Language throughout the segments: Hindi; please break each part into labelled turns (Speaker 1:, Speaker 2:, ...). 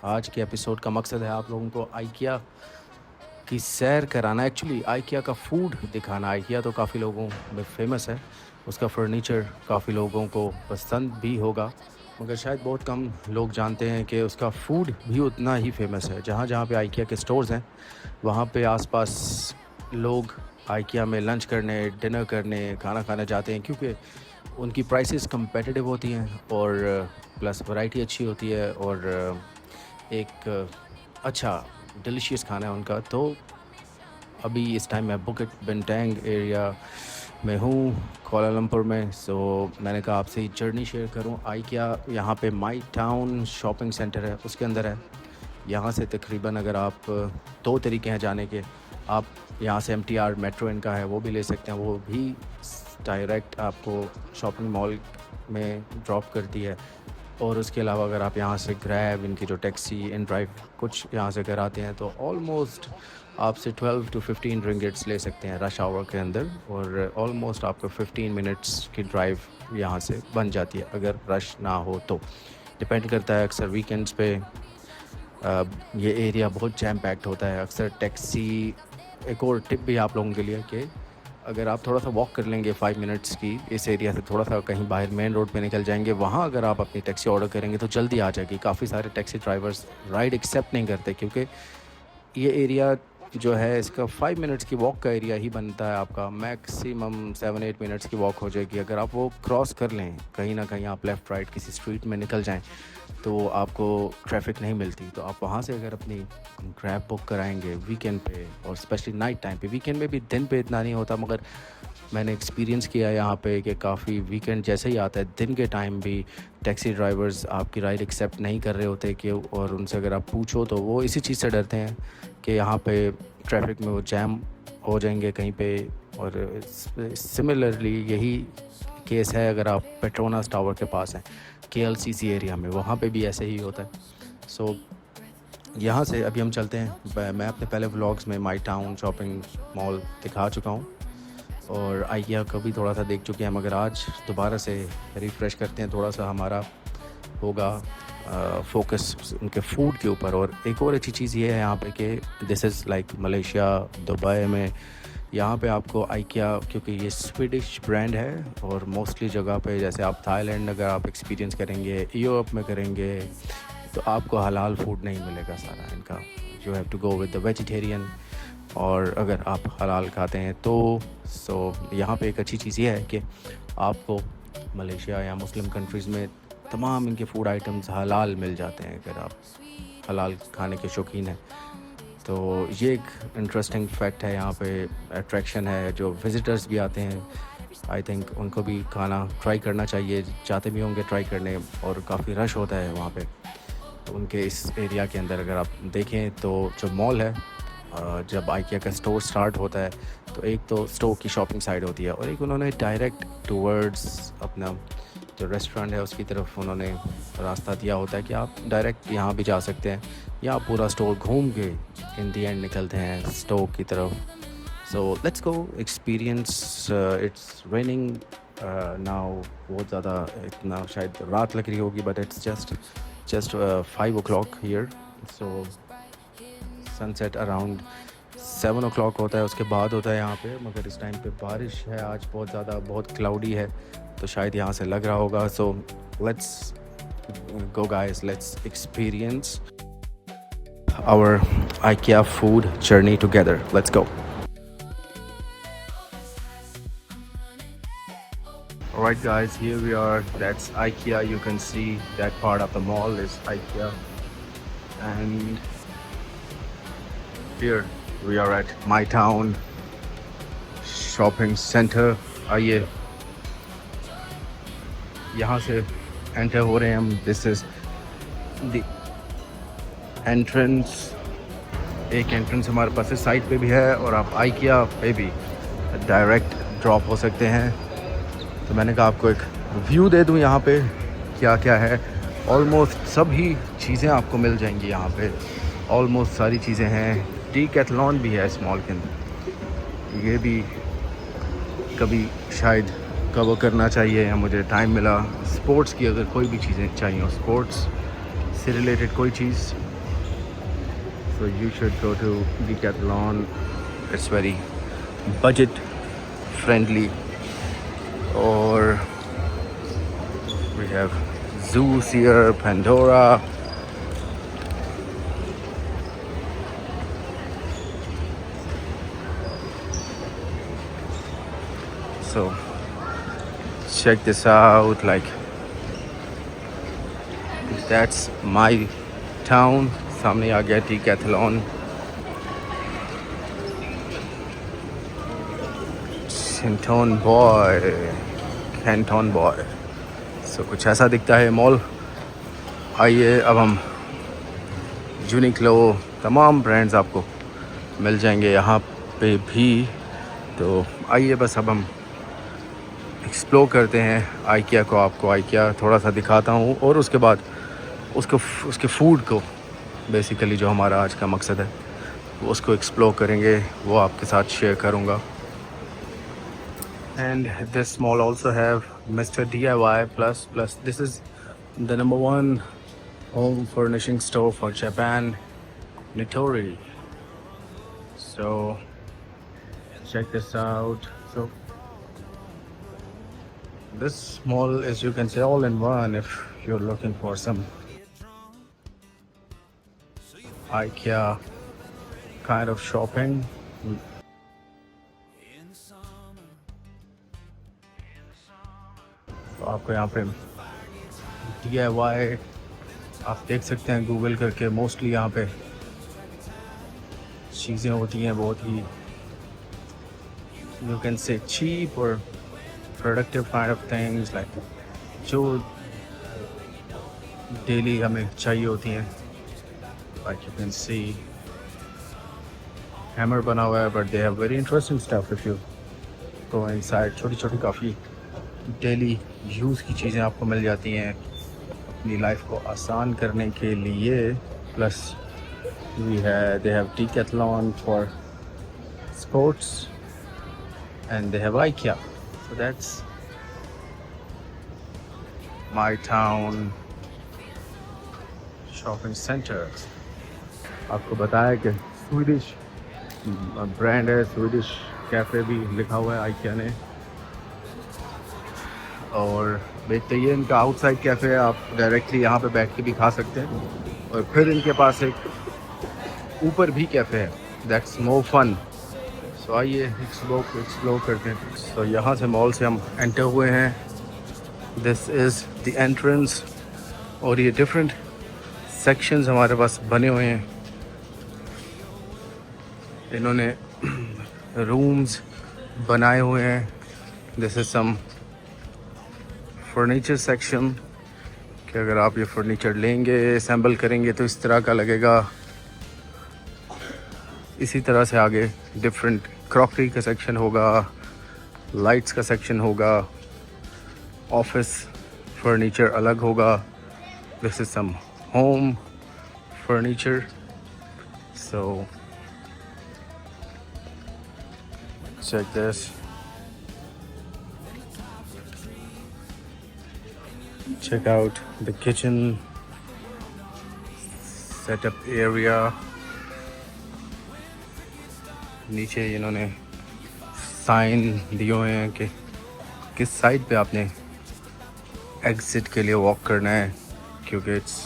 Speaker 1: आज के एपिसोड का मकसद है आप लोगों को आइकिया की सैर कराना। एक्चुअली आइकिया का फूड दिखाना। आइकिया तो काफ़ी लोगों में फेमस है, उसका फर्नीचर काफ़ी लोगों को पसंद भी होगा, मगर शायद बहुत कम लोग जानते हैं कि उसका फूड भी उतना ही फेमस है। जहाँ जहाँ पे आइकिया के स्टोर्स हैं वहाँ पे आसपास लोग आइकिया में लंच करने, डिनर करने, खाना खाने जाते हैं, क्योंकि उनकी प्राइसेस कम्पेटिटिव होती हैं और प्लस वैरायटी अच्छी होती है और एक अच्छा डिलीशियस खाना है उनका। तो अभी इस टाइम मैं बुकेट बेंटेंग एरिया में हूँ, कोलालमपुर में। सो मैंने कहा आपसे जर्नी शेयर करूँ। आइकिया यहाँ पे माई टाउन शॉपिंग सेंटर है, उसके अंदर है। यहाँ से तकरीबन अगर आप दो तरीके हैं जाने के, आप यहाँ से MTR मेट्रो इनका है वो भी ले सकते हैं, वो भी डायरेक्ट आपको शॉपिंग मॉल में ड्रॉप करती है। और उसके अलावा अगर आप यहाँ से ग्रैब, इनकी जो टैक्सी इन ड्राइव कुछ यहाँ से कराते हैं, तो ऑलमोस्ट आपसे 12 to 15 रिंगिट्स ले सकते हैं रश आवर के अंदर, और ऑलमोस्ट आपको 15 मिनट्स की ड्राइव यहाँ से बन जाती है अगर रश ना हो तो। डिपेंड करता है, अक्सर वीकेंड्स पे ये एरिया बहुत जैम पैक्ड होता है। अक्सर टैक्सी, एक और टिप भी आप लोगों के लिए कि अगर आप थोड़ा सा वॉक कर लेंगे 5 मिनट्स की, इस एरिया से थोड़ा सा कहीं बाहर मेन रोड पे निकल जाएंगे, वहाँ अगर आप अपनी टैक्सी ऑर्डर करेंगे तो जल्दी आ जाएगी। काफ़ी सारे टैक्सी ड्राइवर्स राइड एक्सेप्ट नहीं करते, क्योंकि ये एरिया जो है इसका 5 मिनट्स की वॉक का एरिया ही बनता है। आपका मैक्सिमम 7-8 मिनट्स की वॉक हो जाएगी। अगर आप वो क्रॉस कर लें, कहीं ना कहीं आप लेफ़्ट राइट किसी स्ट्रीट में निकल जाएं, तो आपको ट्रैफिक नहीं मिलती। तो आप वहाँ से अगर अपनी ग्रैब बुक कराएंगे वीकेंड पे, और स्पेशली नाइट टाइम पे, वीकेंड में भी दिन पे इतना नहीं होता, मगर मैंने एक्सपीरियंस किया है यहाँ पे कि काफ़ी वीकेंड जैसे ही आता है, दिन के टाइम भी टैक्सी ड्राइवर्स आपकी राइड एक्सेप्ट नहीं कर रहे होते कि, और उनसे अगर आप पूछो तो वो इसी चीज़ से डरते हैं कि यहाँ पे ट्रैफिक में वो जैम हो जाएंगे कहीं पे। और सिमिलरली यही केस है अगर आप पेट्रोनास टावर के पास हैं KLCC एरिया में, वहाँ पे भी ऐसे ही होता है। सो यहाँ से अभी हम चलते हैं। मैं अपने पहले व्लॉग्स में माई टाउन शॉपिंग मॉल दिखा चुका हूँ और आइकिया को भी थोड़ा सा देख चुके हैं, मगर आज दोबारा से रिफ़्रेश करते हैं। थोड़ा सा हमारा होगा फोकस उनके फूड के ऊपर। और एक और अच्छी चीज़ ये है यहाँ पे कि this is like Malaysia, Dubai में यहाँ पे आपको आइकिया, क्योंकि ये स्वीडिश ब्रांड है, और मोस्टली जगह पे जैसे आप थाईलैंड अगर आप एक्सपीरियंस करेंगे, यूरोप में करेंगे, तो आपको हलाल फूड नहीं मिलेगा सारा इनका। You have to go with the vegetarian. और अगर आप हलाल खाते हैं तो यहाँ पे एक अच्छी चीज़ ये है कि आपको मलेशिया या मुस्लिम कंट्रीज़ में तमाम इनके फूड आइटम्स हलाल मिल जाते हैं अगर आप हलाल खाने के शौकीन हैं। तो ये एक इंटरेस्टिंग फैक्ट है, यहाँ पे अट्रैक्शन है। जो विज़िटर्स भी आते हैं, आई थिंक उनको भी खाना ट्राई करना चाहिए, चाहते भी होंगे ट्राई करने, और काफ़ी रश होता है वहाँ पे। तो उनके इस एरिया के अंदर अगर आप देखें तो जो मॉल है, जब आइकिया का स्टोर स्टार्ट होता है तो एक तो स्टोर की शॉपिंग साइड होती है, और एक उन्होंने डायरेक्ट टूवर्ड्स अपना जो रेस्टोरेंट है उसकी तरफ उन्होंने रास्ता दिया होता है कि आप डायरेक्ट यहाँ भी जा सकते हैं, या आप पूरा स्टोर घूम के इन दी एंड निकलते हैं स्टोर की तरफ। सो let's go experience. It's raining now, बहुत ज़्यादा इतना शायद रात लग रही होगी, but it's just 5 o'clock here. So sunset around 7 o'clock होता है, उसके बाद होता है यहाँ पे, मगर इस टाइम पे बारिश है आज बहुत ज़्यादा, बहुत क्लाउडी है, तो शायद यहाँ से लग रहा होगा। So let's go guys, let's experience our IKEA food journey together. Let's go. Alright guys, here we are. That's IKEA. You can see that part of the mall is IKEA, and here we are at my town shopping center. आइए यहाँ से एंटर हो रहे हैं हम। This is the entrance. एक एंट्रेंस हमारे पास इस साइड पे भी है, और आप आइकिया पे भी डायरेक्ट ड्रॉप हो सकते हैं। तो मैंने कहा आपको एक व्यू दे दूँ यहाँ पे क्या क्या है। ऑलमोस्ट सभी चीज़ें आपको मिल जाएंगी यहाँ पे, ऑलमोस्ट सारी चीज़ें हैं। डीकैथलॉन भी है इस मॉल के अंदर, ये भी कभी शायद कवर करना चाहिए, या मुझे टाइम मिला। स्पोर्ट्स की अगर कोई भी चीज़ें चाहिए, स्पोर्ट्स से रिलेटेड कोई चीज़ So you should go to Decathlon. It's very budget friendly. Or we have Zeus here, Pandora. So check this out. Like, that's my town. सामने आ गया Decathlon. Canton Boy. So कुछ ऐसा दिखता है मॉल. आइए अब हम यूनिक्लो, तमाम ब्रांड्स आपको मिल जाएंगे यहाँ पे भी. तो आइए बस अब हम एक्सप्लोर करते हैं आइकिया को. आपको आइकिया थोड़ा सा दिखाता हूँ और उसके बाद उसके फूड को, बेसिकली जो हमारा आज का मकसद है उसको एक्सप्लोर करेंगे, वो आपके साथ शेयर करूँगा. And this mall also have Mr. DIY plus. This is the #1 home furnishing store for Japan, Nitori. So check this out. So this mall is, you can say, all in one if you're looking for some IKEA kind of shopping. तो आपको यहाँ पे DIY आप देख सकते हैं गूगल करके. मोस्टली यहाँ पे चीज़ें होती हैं बहुत ही, यू कैन से, चीप और productive kind of things, like जो डेली हमें चाहिए होती हैं. Like you can see hammer बना हुआ है, but they have very interesting stuff if you go inside. छोटी छोटी काफ़ी डेली यूज़ की चीज़ें आपको मिल जाती हैं अपनी लाइफ को आसान करने के लिए. Plus they have Decathlon for sports and they have IKEA. So that's my town shopping centre. आपको बताया कि स्वीडिश ब्रांड है, स्वीडिश कैफ़े भी लिखा हुआ है IKEA ने. और देखते ही इनका आउटसाइड कैफ़े है, आप डायरेक्टली यहाँ पे बैठ के भी खा सकते हैं. और फिर इनके पास एक ऊपर भी कैफ़े है, दैट्स मोर फन. सो आइए एक्सप्लोर करते हैं. सो यहाँ से मॉल से हम एंटर हुए हैं. This is the entrance. और ये डिफरेंट सेक्शंस हमारे पास बने हुए हैं. इन्होंने रूम्स बनाए हुए हैं. This is some furniture section कि अगर आप ये फर्नीचर लेंगे, असेंबल करेंगे तो इस तरह का लगेगा. इसी तरह से आगे डिफरेंट क्रॉकरी का सेक्शन होगा, लाइट्स का सेक्शन होगा, ऑफिस फर्नीचर अलग होगा. This is some home furniture. So check this. Check out the kitchen setup area. नीचे इन्होंने साइन दिए हुए हैं कि किस साइड पे आपने एग्जिट के लिए वॉक करना है, क्योंकि इट्स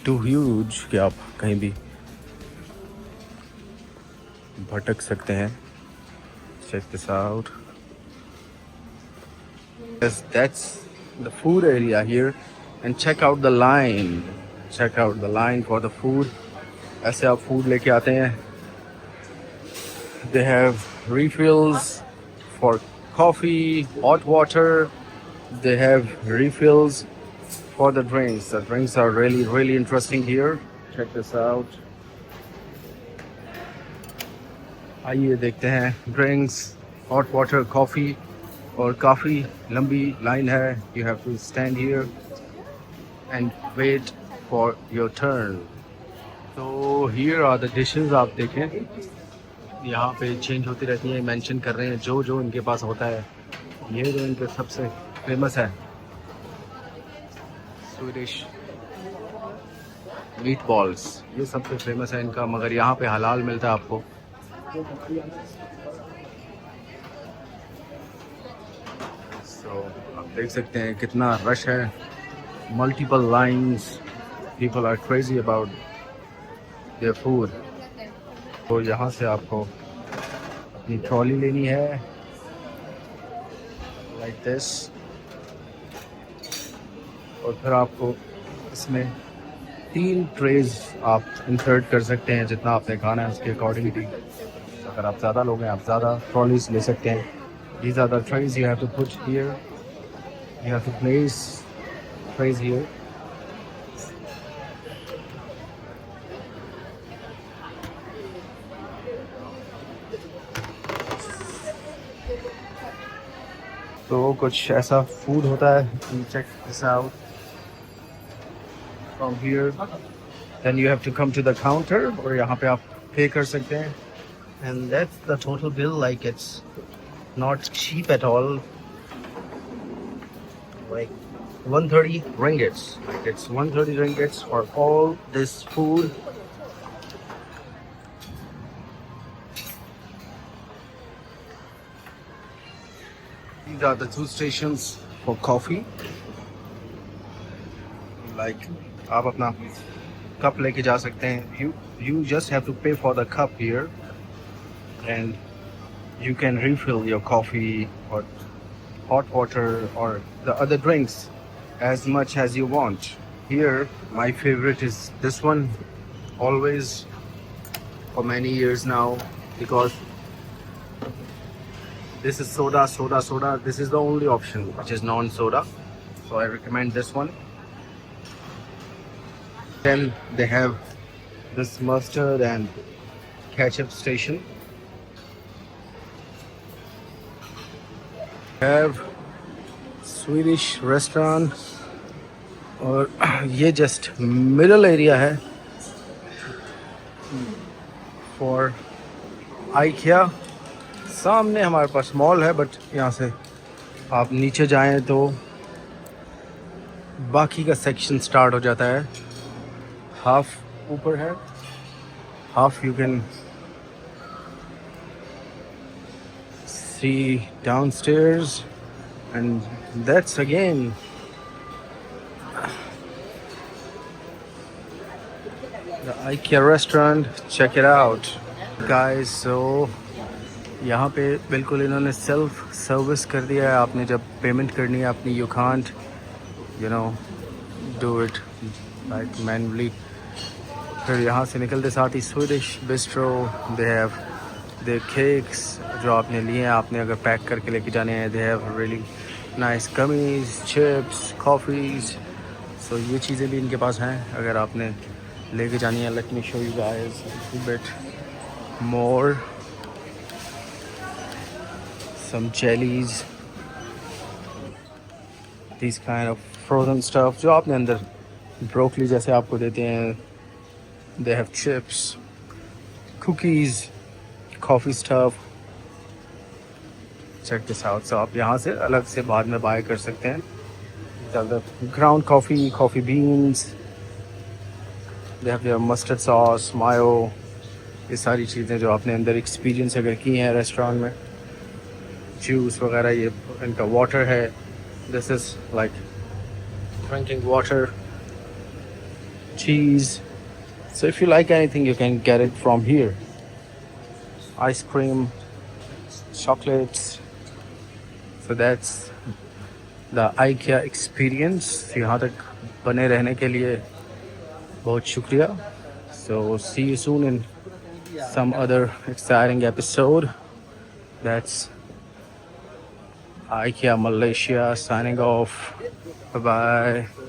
Speaker 1: टू ह्यूज कि आप कहीं भी भटक सकते हैं. Check this out. Yes, that's the food area here. And check out the line. Check out the line for the food. ऐसे आप food लेके आते हैं. They have refills for coffee, hot water. They have refills for the drinks. The drinks are really interesting here. Check this out. आइए देखते हैं ड्रिंक्स, हॉट वाटर, कॉफ़ी. और काफ़ी लंबी लाइन है. You have to stand here and wait for your turn. तो हियर आर द डिशेस. आप देखें यहाँ पे चेंज होती रहती हैं. मेंशन कर रहे हैं जो इनके पास होता है. ये जो इनके सबसे फेमस है स्वीडिश मीट बॉल्स, ये सबसे फेमस है इनका, मगर यहाँ पे हलाल मिलता है आपको। सो आप देख सकते हैं कितना रश है, multiple lines, people are crazy about their food. तो यहाँ से आपको अपनी ट्रॉली लेनी है, लाइक दिस, और फिर आपको इसमें 3 ट्रेज आप इंसर्ट कर सकते हैं, जितना आपने खाना है उसके अकॉर्डिंगली। अगर आप ज़्यादा लोग हैं आप ज़्यादा ट्रॉलीज ले सकते हैं। These are the trays you have to put here. You have to place trays here. तो कुछ ऐसा फूड होता है, you check this out from here. Then you have to come to the counter, और यहाँ पे आप पे कर सकते हैं, and that's the total bill. Like, it's not cheap at all, like 130 ringgits. Like, it's 130 ringgits for all this food. These are the 2 stations for coffee. Like, आप अपना कप लेके जा सकते हैं, you just have to pay for the cup here, and you can refill your coffee or hot water or the other drinks as much as you want. Here my favorite is this one, always, for many years now, because this is soda. This is the only option which is non-soda, so I recommend this one. Then they have this mustard and ketchup station. Have Swedish restaurant, और ये जस्ट मिडल एरिया है फॉर IKEA। सामने हमारे पास मॉल है, बट यहाँ से आप नीचे जाएं तो बाकी का सेक्शन स्टार्ट हो जाता है। हाफ ऊपर है, half you can see downstairs, and that's again the IKEA restaurant. Check it out guys. So यहाँ पे बिल्कुल इन्होंने सेल्फ सर्विस कर दिया है। आपने जब पेमेंट करनी है अपनी, you can't do it like manually। फिर यहाँ से निकलते साथ ही Swedish bistro, they have their cakes जो आपने लिए हैं, आपने अगर पैक करके लेके जाने हैं, they have really nice gummies, chips, coffees। so ये चीज़ें भी इनके पास हैं अगर आपने लेके जानी है। let me show you guys a little bit more, some jellies, these kind of frozen stuff जो आपने अंदर ब्रोकली जैसे आपको देते हैं। they have chips, cookies, coffee stuff. check this out। so आप यहाँ से अलग से बाद में बाय कर सकते हैं। ground coffee beans, they have their mustard sauce, mayo, ये सारी चीज़ें जो आपने अंदर एक्सपीरियंस अगर की हैं रेस्टोरेंट में। जूस वगैरह, ये इनका वाटर है, this is like drinking water, cheese। so if you like anything you can get it from here, ice cream, chocolates। so that's the IKEA experience। यहाँ तक बने रहने के लिए बहुत शुक्रिया। so see you soon in some other exciting episode। that's IKEA Malaysia signing off, bye bye।